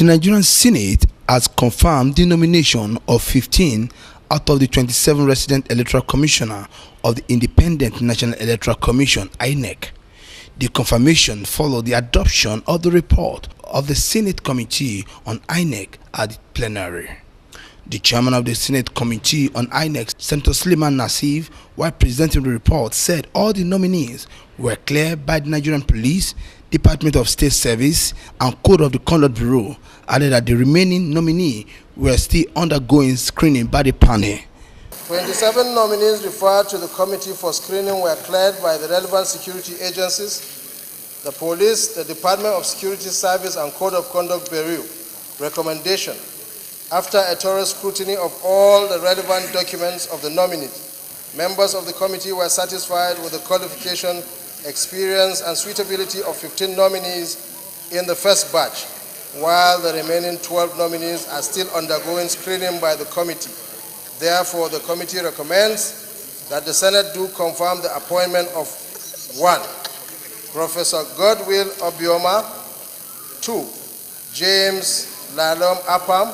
The Nigerian Senate has confirmed the nomination of 15 out of the 27 resident electoral commissioners of the Independent National Electoral Commission (INEC). The confirmation followed the adoption of the report of the Senate Committee on INEC at the plenary. The chairman of the Senate Committee on INEC, Senator Suleiman Nassif, while presenting the report, said all the nominees were cleared by the Nigerian Police, Department of State Service, and Code of the Conduct Bureau, added that the remaining nominees were still undergoing screening by the panel. 27 nominees referred to the committee for screening were cleared by the relevant security agencies, the police, the Department of Security Service, and Code of Conduct Bureau. Recommendation: after a thorough scrutiny of all the relevant documents of the nominees, members of the committee were satisfied with the qualification, experience, and suitability of 15 nominees in the first batch, while the remaining 12 nominees are still undergoing screening by the committee. Therefore, the committee recommends that the Senate do confirm the appointment of 1. Professor Godwill Obioma, 2. James Lalom Apam,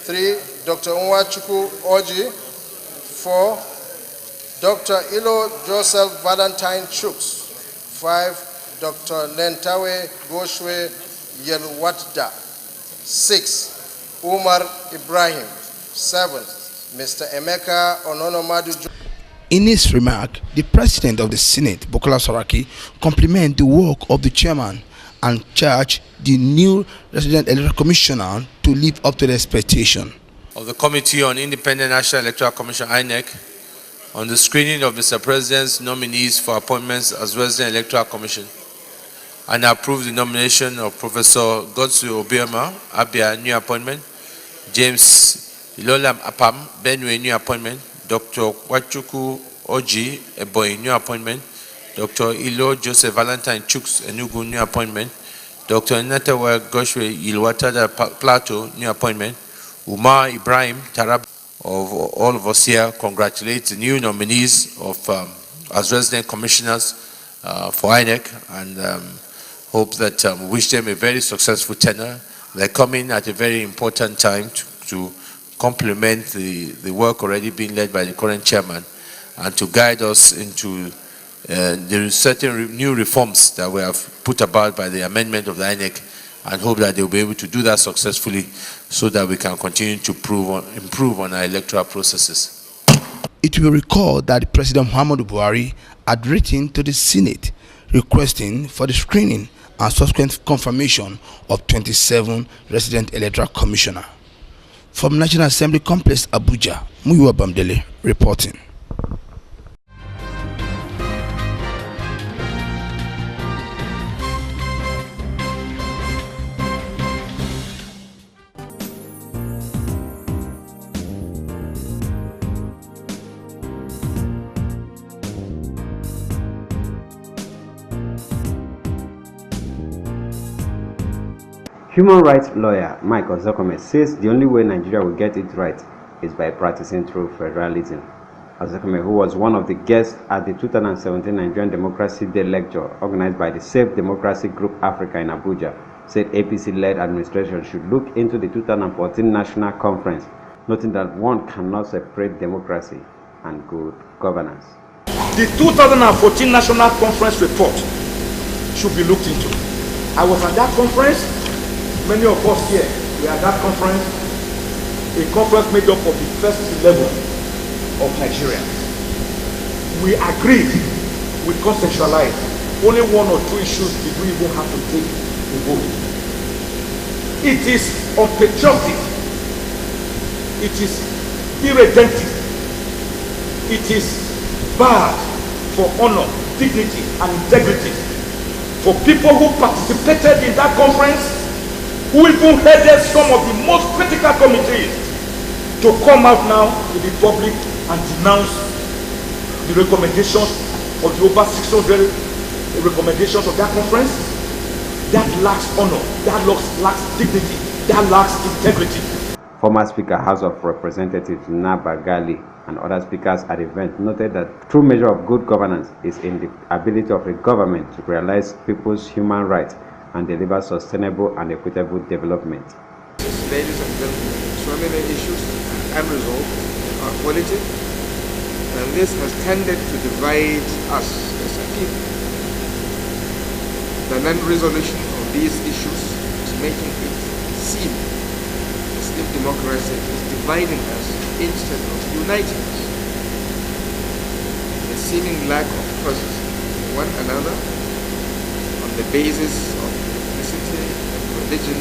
3. Dr. Nwachukwu Oji, 4. Dr. Ilo Joseph Valentine Chuks, 5. Dr. Nentawe Goshwe Yelwatda, 6. Umar Ibrahim, 7. Mr. Emeka Ononomadu. In his remark, the President of the Senate, Bukola Saraki, complimented the work of the chairman and charged the new resident electoral commissioner to live up to the expectation. Of the Committee on Independent National Electoral Commission (INEC) on the screening of Mr. President's nominees for appointments as Resident Electoral Commission, and approve the nomination of Professor Godwill Obioma, Abia, new appointment, James Ilolam Apam, Benue, new appointment, Dr. Nwachukwu Oji, Ebonyi, new appointment, Dr. Ilo Joseph Valentine Chuks, Enugu, new appointment, Dr. Nentawe Goshwe Yelwatda Plateau, new appointment, Umar Ibrahim Tarab. Of all of us here, congratulate the new nominees of as resident commissioners for INEC, and hope that wish them a very successful tenure. They're coming at a very important time to complement the work already being led by the current chairman, and to guide us into the certain new reforms that we have put about by the amendment of the INEC, and hope that they'll be able to do that successfully so that we can continue to improve on our electoral processes. It will recall that President Muhammadu Buhari had written to the Senate requesting for the screening and subsequent confirmation of 27 resident electoral commissioners. From National Assembly Complex, Abuja, Muyiwa Bamdele reporting. Human rights lawyer Mike Ozokome says the only way Nigeria will get it right is by practicing true federalism. Ozokome, who was one of the guests at the 2017 Nigerian Democracy Day lecture organized by the Safe Democracy Group Africa in Abuja, said APC-led administration should look into the 2014 National Conference, noting that one cannot separate democracy and good governance. The 2014 National Conference report should be looked into. I was at that conference. Many of us here were at that conference, a conference made up of the first 11 of Nigeria. We agreed, we consensualized. Only 1 or 2 issues did we even have to take a vote. It is unpatriotic, it is irredemptive, it is bad for honor, dignity, and integrity for people who participated in that conference, who even headed some of the most critical committees, to come out now to the public and denounce the recommendations of the over 600 recommendations of that conference. That lacks honor, that lacks dignity, that lacks integrity. Former Speaker, House of Representatives Naba Gali, and other speakers at the event noted that true measure of good governance is in the ability of a government to realize people's human rights and deliver sustainable and equitable development. Ladies and gentlemen, so many issues unresolved are quality, and this has tended to divide us as a people. The non-resolution of these issues is making it seem as if democracy is dividing us instead of uniting us. The seeming lack of trust in one another on the basis of ethnicity and religion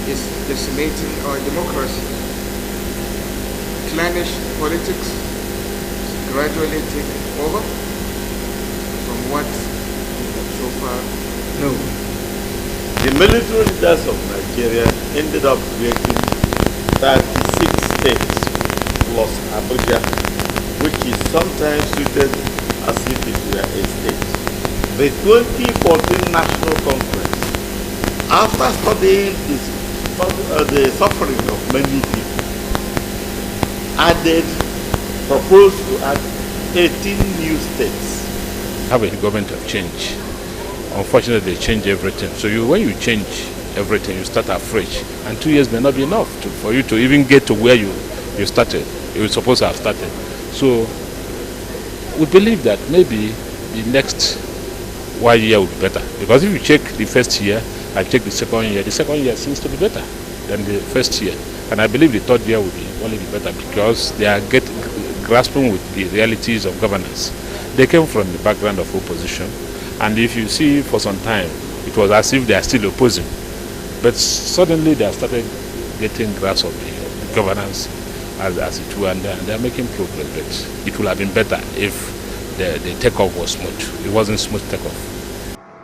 is decimating our democracy. Clannish politics is gradually taking over from what we have so far known. The military leaders of Nigeria ended up creating 36 states plus Abuja, which is sometimes treated as if it were a state. The 2014 National Conference, after studying the suffering of many people, proposed to add 18 new states. Have a government of change. Unfortunately, they change everything. So when you change everything, you start afresh. And 2 years may not be enough for you to even get to where you started. You were supposed to have started. So we believe that maybe the next 1 year will be better. Because if you check the first year and check the second year seems to be better than the first year. And I believe the third year will be only better because they are grasping with the realities of governance. They came from the background of opposition. And if you see for some time, it was as if they are still opposing. But suddenly they have started getting grasp of the governance as it were, and they are making progress. But it would have been better if the takeoff was smooth. It wasn't smooth takeoff.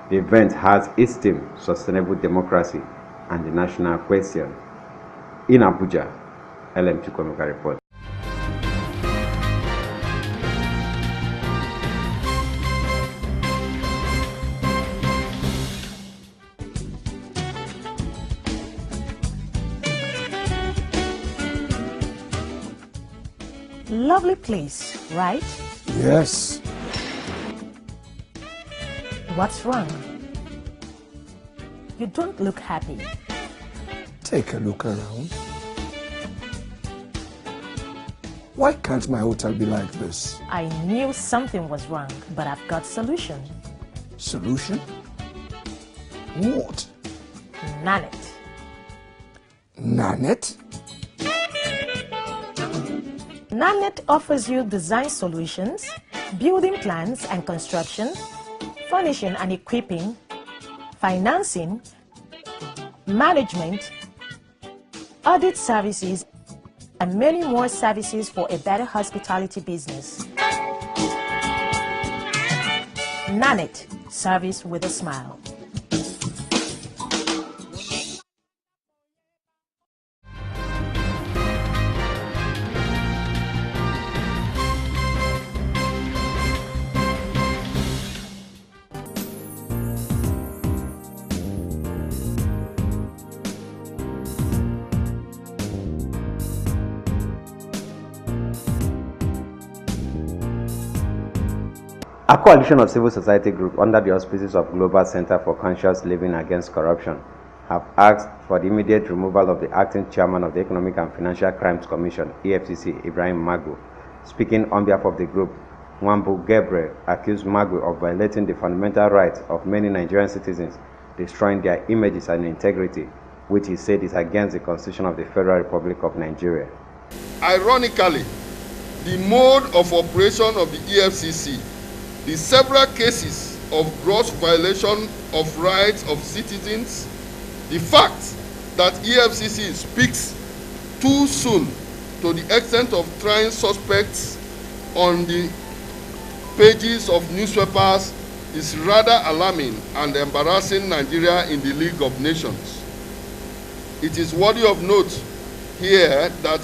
The event has its theme, Sustainable Democracy and the National Question. In Abuja, LM2 Comica report. Lovely place, right? Yes. What's wrong? You don't look happy. Take a look around. Why can't my hotel be like this? I knew something was wrong, but I've got solution. Solution? What? Nanet. Nanet? Nanet offers you design solutions, building plans and construction, furnishing and equipping, financing, management, audit services, and many more services for a better hospitality business. Nanet, service with a smile. A coalition of civil society groups under the auspices of Global Center for Conscious Living Against Corruption have asked for the immediate removal of the acting chairman of the Economic and Financial Crimes Commission, EFCC, Ibrahim Magu. Speaking on behalf of the group, Nwambu Gabriel accused Magu of violating the fundamental rights of many Nigerian citizens, destroying their images and integrity, which he said is against the Constitution of the Federal Republic of Nigeria. Ironically, the mode of operation of the EFCC, the several cases of gross violation of rights of citizens, the fact that EFCC speaks too soon to the extent of trying suspects on the pages of newspapers is rather alarming and embarrassing Nigeria in the League of Nations. It is worthy of note here that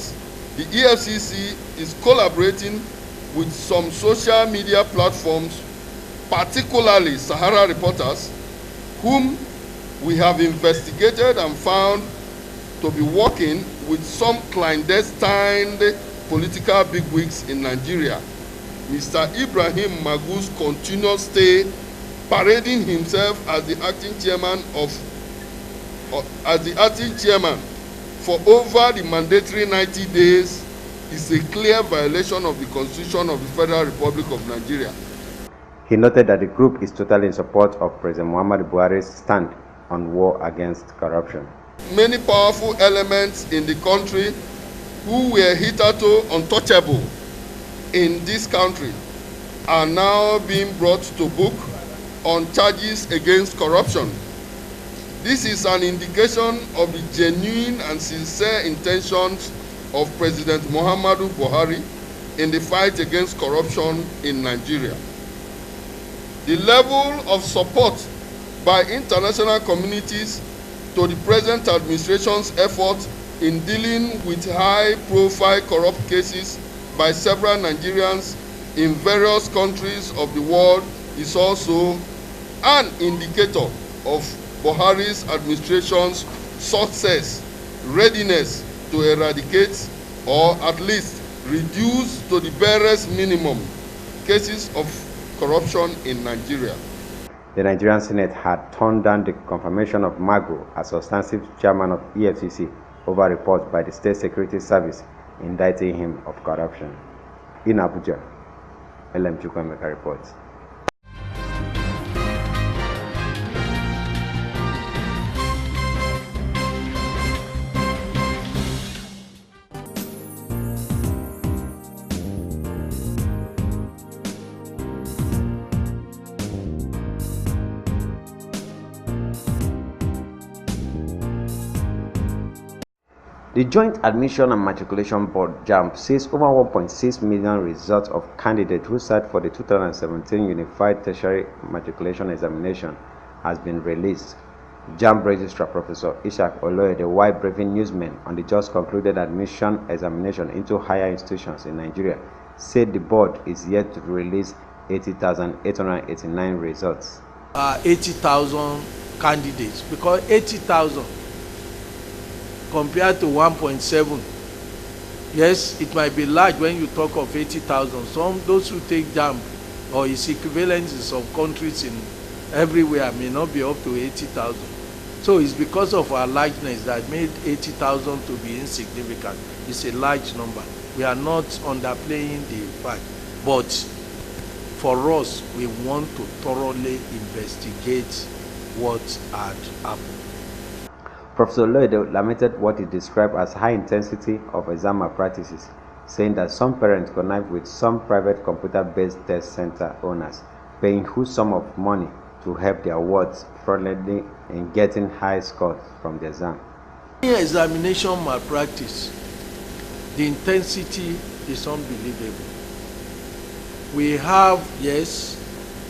the EFCC is collaborating with some social media platforms, particularly Sahara Reporters, whom we have investigated and found to be working with some clandestine political bigwigs in Nigeria. Mr. Ibrahim Magu's continuous stay parading himself as the acting chairman for over the mandatory 90 days is a clear violation of the Constitution of the Federal Republic of Nigeria. He noted that the group is totally in support of President Muhammadu Buhari's stand on war against corruption. Many powerful elements in the country who were hitherto untouchable in this country are now being brought to book on charges against corruption. This is an indication of the genuine and sincere intentions of President Muhammadu Buhari in the fight against corruption in Nigeria. The level of support by international communities to the present administration's effort in dealing with high-profile corrupt cases by several Nigerians in various countries of the world is also an indicator of Buhari's administration's success, readiness to eradicate or at least reduce to the barest minimum cases of corruption in Nigeria. The Nigerian Senate had turned down the confirmation of Magu as substantive chairman of EFCC over reports by the State Security Service indicting him of corruption. In Abuja, LM Chukwemeka reports. The Joint Admission and Matriculation Board (JAMB) says over 1.6 million results of candidates who sat for the 2017 Unified Tertiary Matriculation Examination has been released. JAMB Registrar Professor Ishaq Oloyede, while briefing newsmen on the just concluded admission examination into higher institutions in Nigeria, said the board is yet to release 80,889 results. 80,000 candidates, because 80,000 compared to 1.7, yes, it might be large when you talk of 80,000. Those who take JAMB or its equivalent in some countries in everywhere may not be up to 80,000. So it's because of our largeness that made 80,000 to be insignificant. It's a large number. We are not underplaying the fact, but for us, we want to thoroughly investigate what had happened. Professor Oloyede lamented what he described as high intensity of exam malpractices, saying that some parents connive with some private computer-based test center owners, paying huge sum of money to help their wards fraudulently in getting high scores from the exam. Examination malpractice, the intensity is unbelievable. We have, yes,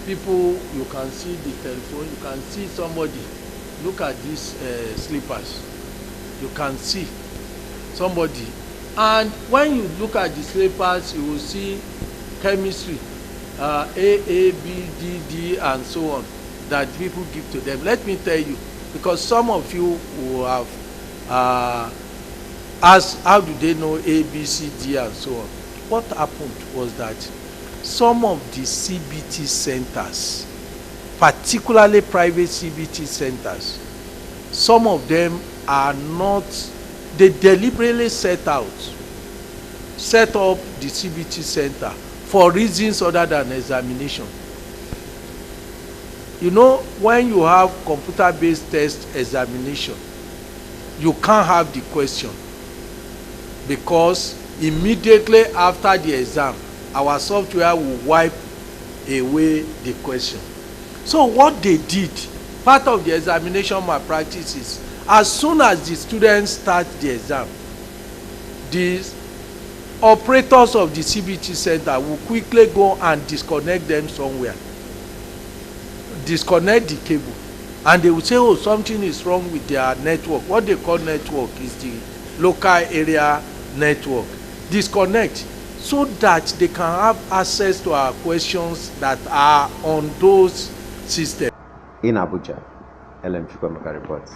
people, you can see the telephone, you can see somebody. Look at these slippers. You can see somebody. And when you look at the slippers, you will see chemistry, A, B, D, and so on, that people give to them. Let me tell you, because some of you who have asked, how do they know A, B, C, D, and so on? What happened was that some of the CBT centers, particularly private CBT centers, some of them are not, they deliberately set up the CBT center for reasons other than examination. You know, when you have computer-based test examination, you can't have the question, because immediately after the exam, our software will wipe away the question. So what they did, part of the examination malpractice is, as soon as the students start the exam, the operators of the CBT center will quickly go and disconnect them somewhere, disconnect the cable, and they will say, oh, something is wrong with their network. What they call network is the local area network. Disconnect, so that they can have access to our questions that are on those systems. In Abuja, LM Chukwemeka reports.